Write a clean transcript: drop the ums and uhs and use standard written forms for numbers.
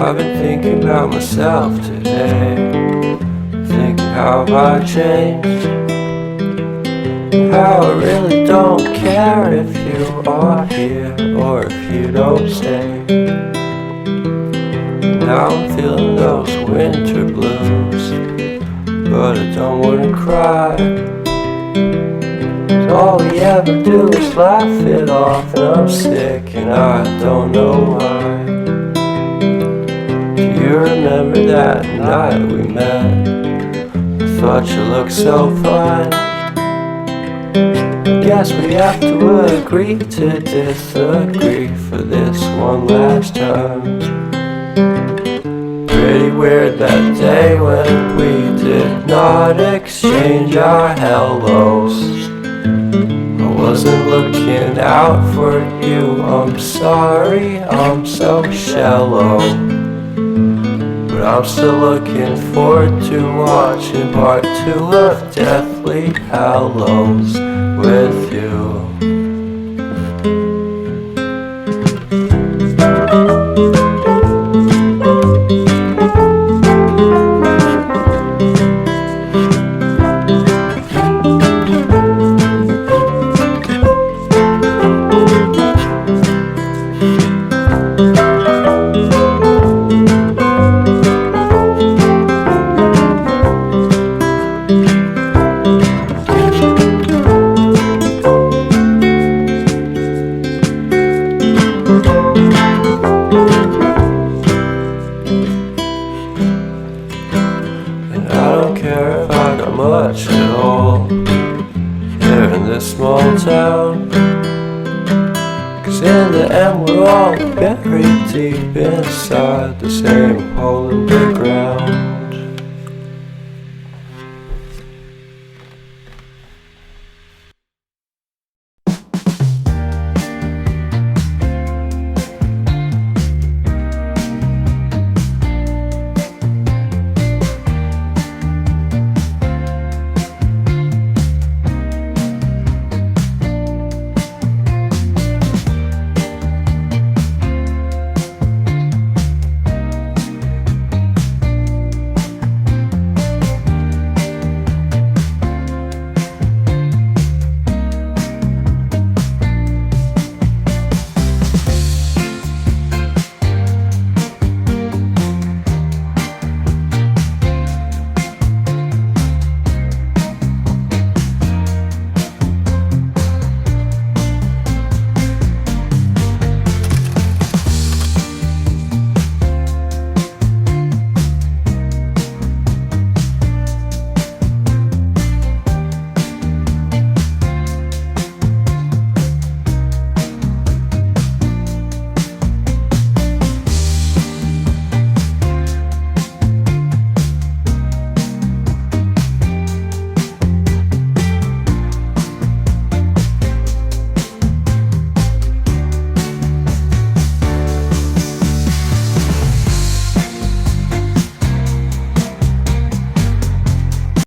I've been thinking about myself today, thinking how have I changed, how I really don't care if you are here or if you don't stay. Now I'm feeling those winter blues, but I don't wanna cry. All we ever do is laugh it off, and I'm sick and I don't know why. Do you remember that night we met? I thought you looked so fine. Guess we have to agree to disagree for this one last time. Pretty weird that day when we did not exchange our hellos. I wasn't looking out for you, I'm sorry, I'm so shallow. But I'm still looking forward to watching part 2 of Deathly Hallows with you. And I don't care if I got much at all here in this small town, 'cause in the end we're all buried deep inside the same hole in the ground.